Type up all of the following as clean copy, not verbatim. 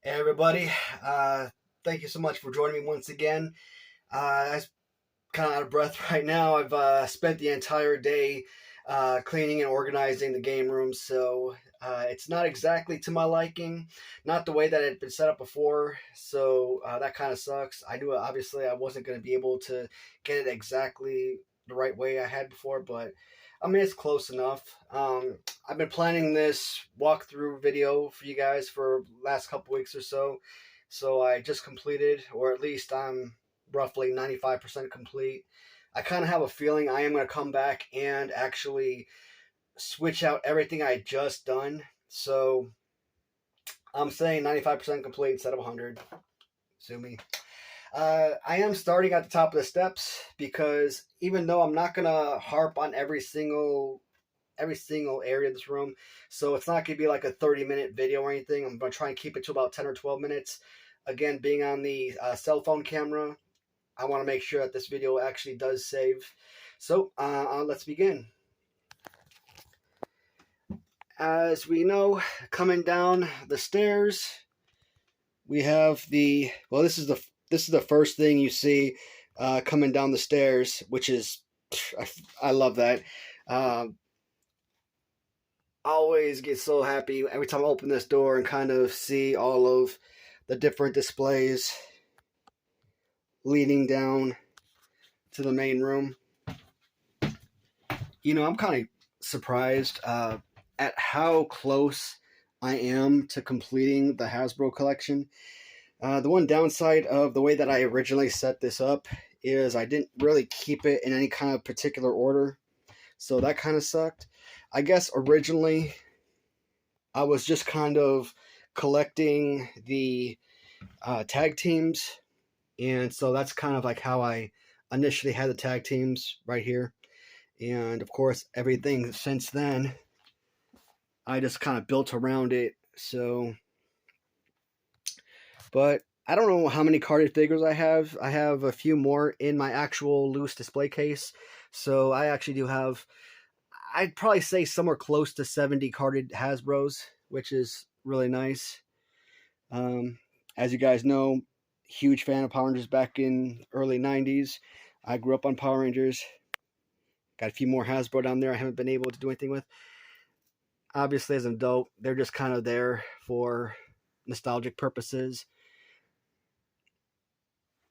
Hey everybody, thank you so much for joining me once again. I'm kind of out of breath right now. I've spent the entire day cleaning and organizing the game room, so it's not exactly to my liking, not the way that it had been set up before, so that kind of sucks. I knew obviously I wasn't going to be able to get it exactly the right way I had before, but I mean, it's close enough. I've been planning this walkthrough video for you guys for the last couple weeks or so. So I just completed, or at least I'm roughly 95% complete. I kind of have a feeling I am going to come back and actually switch out everything I just done. So I'm saying 95% complete instead of 100. Sue me. I am starting at the top of the steps because even though I'm not gonna harp on every single area of this room, so it's not gonna be like a 30-minute video or anything. I'm gonna try and keep it to about 10 or 12 minutes. Again, being on the cell phone camera, I want to make sure that this video actually does save. So let's begin. As we know, coming down the stairs, we have the this is the first thing you see coming down the stairs, which is I love that. Um, I always get so happy every time I open this door and kind of see all of the different displays leading down to the main room. You know, I'm kind of surprised at how close I am to completing the Hasbro collection. The one downside of the way that I originally set this up is I didn't really keep it in any kind of particular order. So that kind of sucked. I guess originally I was just kind of collecting the tag teams. And so that's kind of like how I initially had the tag teams right here. And of course, everything since then, I just kind of built around it. So, but I don't know how many carded figures I have. I have a few more in my actual loose display case. So I actually do have, I'd probably say somewhere close to 70 carded Hasbros, which is really nice. As you guys know, huge fan of Power Rangers back in early 90s. I grew up on Power Rangers. Got a few more Hasbro down there I haven't been able to do anything with. Obviously, as an adult, they're just kind of there for nostalgic purposes.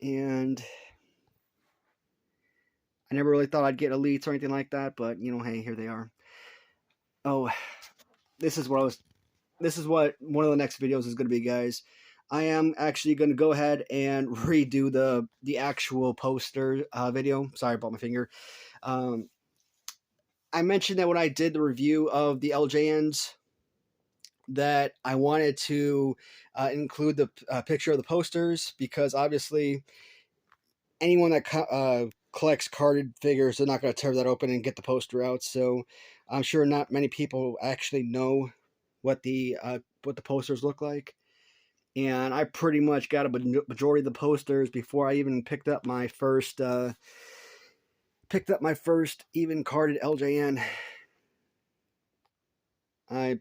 And I never really thought I'd get elites or anything like that, but you know, hey, here they are. Oh, this is what one of the next videos is going to be, guys. I am actually going to go ahead and redo the actual poster video. Sorry about my finger. I mentioned that when I did the review of the LJNs that I wanted to include the picture of the posters because obviously anyone that collects carded figures, they're not going to tear that open and get the poster out. So I'm sure not many people actually know what the posters look like. And I pretty much got a majority of the posters before I even picked up my first even carded LJN. I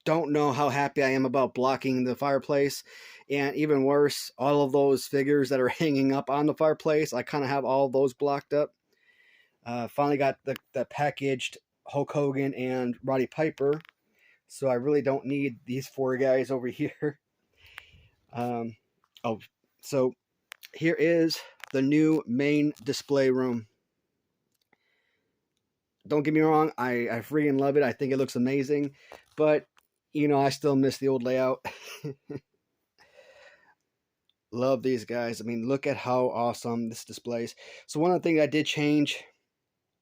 don't know how happy I am about blocking the fireplace, and even worse, all of those figures that are hanging up on the fireplace, I kind of have all of those blocked up. Finally got the packaged Hulk Hogan and Roddy Piper, so I really don't need these four guys over here. So here is the new main display room. Don't get me wrong, I freaking love it. I think it looks amazing, but you know, I still miss the old layout. Love these guys. I mean, look at how awesome this displays. So one of the things I did change,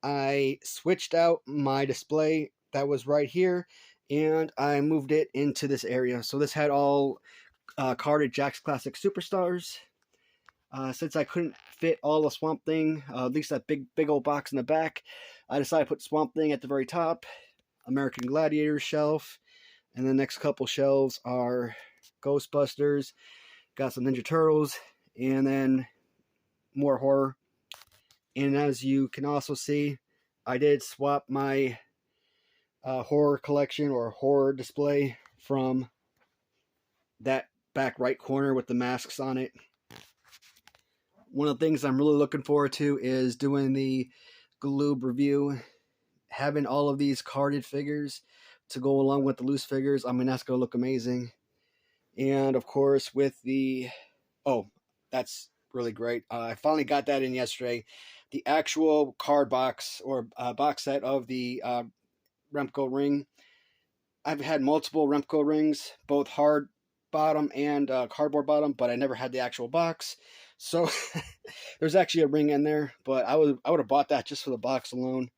I switched out my display that was right here, and I moved it into this area. So this had all carded Jakks Classic Superstars. Since I couldn't fit all the Swamp Thing, at least that big old box in the back, I decided to put Swamp Thing at the very top, American Gladiator shelf, and the next couple shelves are Ghostbusters, got some Ninja Turtles, and then more horror. And as you can also see, I did swap my horror collection or horror display from that back right corner with the masks on it. One of the things I'm really looking forward to is doing the Galoob review, having all of these carded figures to go along with the loose figures. I mean, that's going to look amazing. And of course, with the, oh, that's really great. I finally got that in yesterday. The actual card box or box set of the Remco ring. I've had multiple Remco rings, both hard bottom and cardboard bottom, but I never had the actual box. So there's actually a ring in there, but I would have bought that just for the box alone.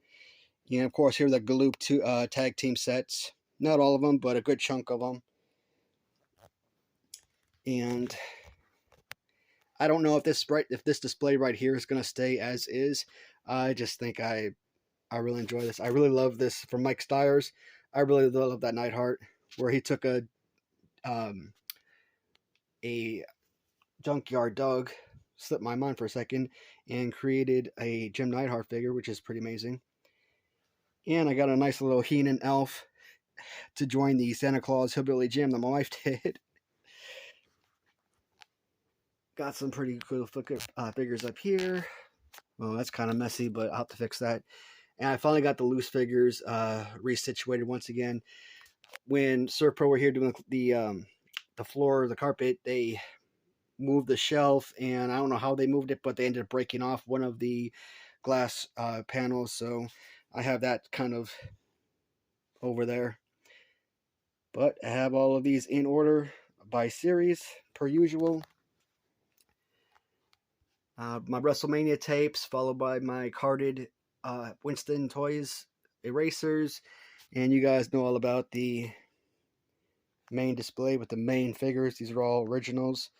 And of course, here are the Galoob tag team sets. Not all of them, but a good chunk of them. And I don't know if this display right here is going to stay as is. I just think I really enjoy this. I really love this from Mike Stiers. I really love that Neidhart where he took a Junkyard Dog, slipped my mind for a second, and created a Jim Neidhart figure, which is pretty amazing. And I got a nice little Heenan elf to join the Santa Claus Hillbilly Jim that my wife did. Got some pretty cool figures up here. Well, that's kind of messy, but I'll have to fix that. And I finally got the loose figures resituated once again. When Serpro were here doing the floor, the carpet, they moved the shelf, and I don't know how they moved it, but they ended up breaking off one of the glass panels. So I have that kind of over there. But I have all of these in order by series, per usual. My WrestleMania tapes, followed by my carded Winston Toys erasers. And you guys know all about the main display with the main figures. These are all originals.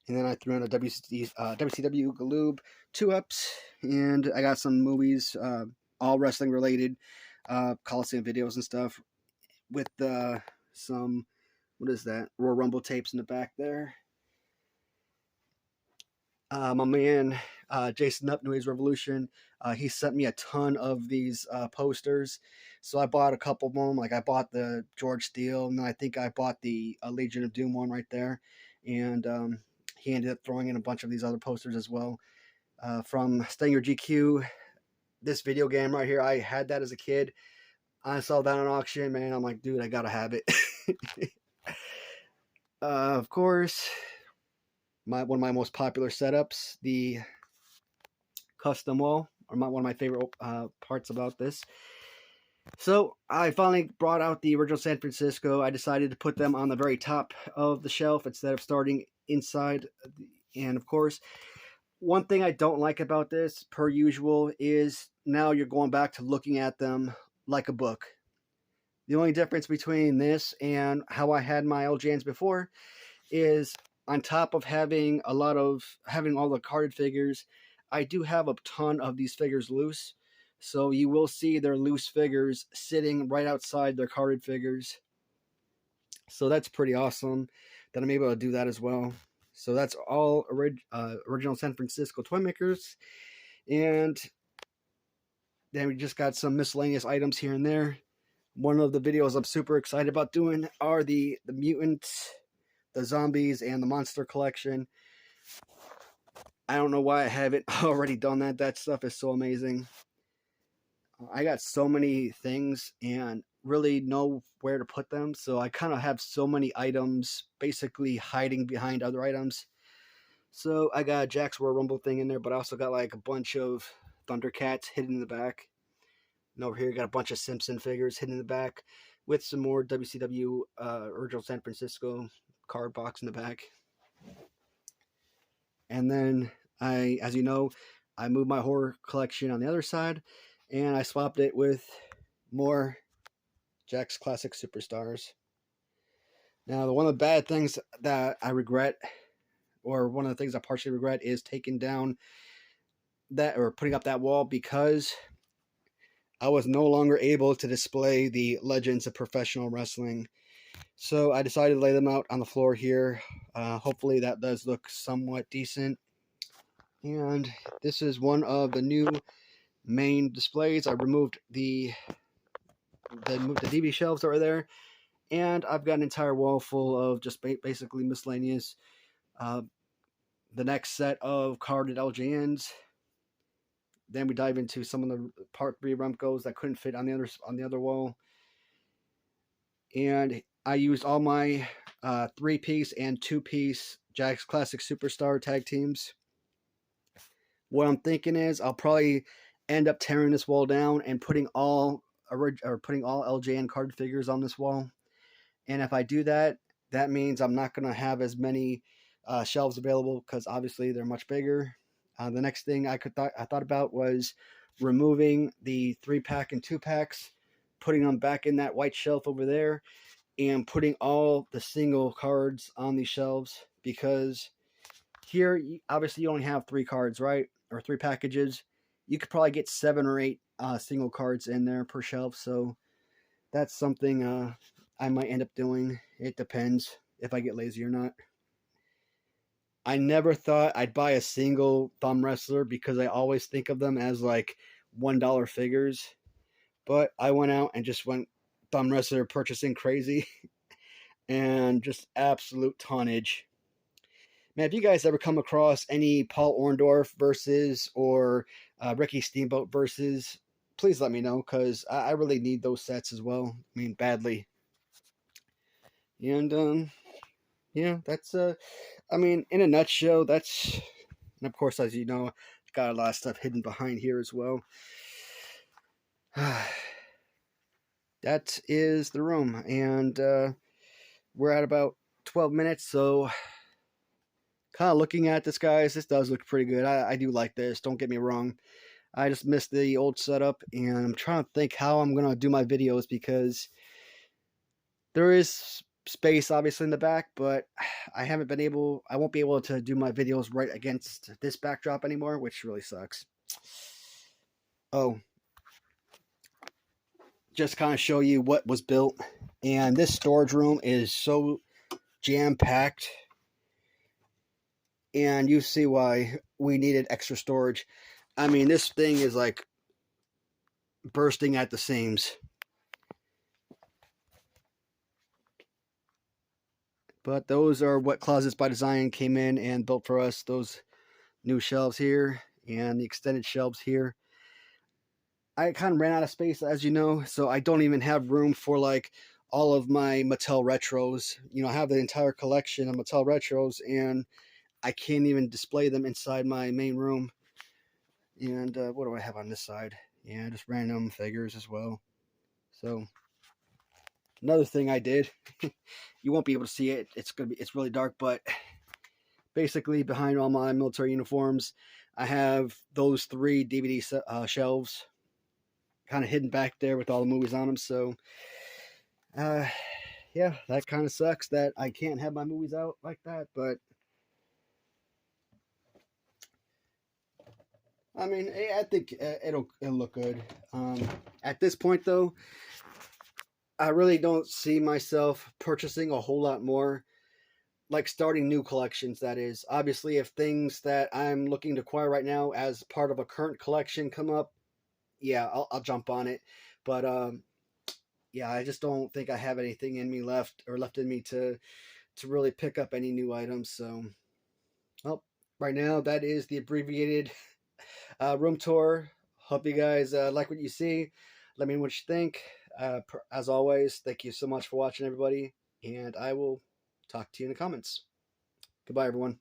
And then I threw in a WCW Galoob 2-ups. And I got some movies, all wrestling related, Coliseum videos and stuff. With some, what is that? Royal Rumble tapes in the back there. My man, Jason Up, New Age Revolution, he sent me a ton of these posters. So I bought a couple of them. Like I bought the George Steele, and then I think I bought the Legion of Doom one right there. And he ended up throwing in a bunch of these other posters as well. From Stinger GQ, this video game right here, I had that as a kid. I saw that on auction, man. I'm like, dude, I gotta have it. Of course, one of my most popular setups, the custom wall, or one of my favorite parts about this. So I finally brought out the original San Francisco. I decided to put them on the very top of the shelf instead of starting inside. And of course, one thing I don't like about this, per usual, is now you're going back to looking at them like a book. The only difference between this and how I had my LJNs before is on top of having all the carded figures, I do have a ton of these figures loose. So you will see their loose figures sitting right outside their carded figures. So that's pretty awesome that I'm able to do that as well. So that's all original San Francisco toy makers. And then we just got some miscellaneous items here and there. One of the videos I'm super excited about doing are the mutants, the zombies, and the monster collection. I don't know why I haven't already done that. That stuff is so amazing. I got so many things and really know where to put them. So I kind of have so many items basically hiding behind other items. So I got a Jack's Royal Rumble thing in there, but I also got like a bunch of Thundercats hidden in the back. And over here, got a bunch of Simpson figures hidden in the back with some more WCW original San Francisco card box in the back. And then as you know, I moved my horror collection on the other side, and I swapped it with more Jack's Classic Superstars. Now, one of the bad things that I regret, or one of the things I partially regret, is taking down that or putting up that wall because I was no longer able to display the legends of professional wrestling. So I decided to lay them out on the floor here. Hopefully that does look somewhat decent. And this is one of the new main displays. I removed the DVD shelves that were there, And I've got an entire wall full of just basically miscellaneous. Uh, the next set of carded LJNs. Then we dive into some of the Part 3 Remcos that couldn't fit on the other wall. And I used all my 3-piece and 2-piece Jack's Classic Superstar tag teams. What I'm thinking is I'll probably end up tearing this wall down and putting all LJN card figures on this wall. And if I do that, that means I'm not going to have as many shelves available because obviously they're much bigger. The next thing I thought about was removing the 3-pack and 2-packs, putting them back in that white shelf over there, and putting all the single cards on these shelves, because here obviously you only have 3 cards, right? Or 3 packages. You could probably get 7 or 8 single cards in there per shelf. So that's something I might end up doing. It depends if I get lazy or not. I never thought I'd buy a single thumb wrestler because I always think of them as like $1 figures. But I went out and just went thumb wrestler purchasing crazy and just absolute tonnage. Man, if you guys ever come across any Paul Orndorff versus or Ricky Steamboat versus, please let me know because I really need those sets as well. I mean, badly. And yeah, that's I mean, in a nutshell, that's, and of course, as you know, got a lot of stuff hidden behind here as well. That is the room, and we're at about 12 minutes, so kind of looking at this, guys, this does look pretty good. I do like this, don't get me wrong. I just missed the old setup, and I'm trying to think how I'm going to do my videos because there is space obviously in the back, but I won't be able to do my videos right against this backdrop anymore, which really sucks. Oh, just kind of show you what was built, and this storage room is so jam-packed, and you see why we needed extra storage. I mean, this thing is like bursting at the seams. But those are what Closets by Design came in and built for us. Those new shelves here and the extended shelves here. I kind of ran out of space, as you know, so I don't even have room for like all of my Mattel retros. You know, I have the entire collection of Mattel retros, and I can't even display them inside my main room. And what do I have on this side? Yeah, just random figures as well. So another thing I did, you won't be able to see it. It's really dark, but basically behind all my military uniforms, I have those 3 DVD shelves kind of hidden back there with all the movies on them. So yeah, that kind of sucks that I can't have my movies out like that, but I mean, I think it'll look good. At this point, though, I really don't see myself purchasing a whole lot more, like starting new collections. That is, obviously, if things that I'm looking to acquire right now as part of a current collection come up, yeah, I'll jump on it. But yeah, I just don't think I have anything in me left in me to really pick up any new items. So, well, right now that is the abbreviated room tour. Hope you guys like what you see. Let me know what you think. As always, thank you so much for watching, everybody, and I will talk to you in the comments. Goodbye, everyone.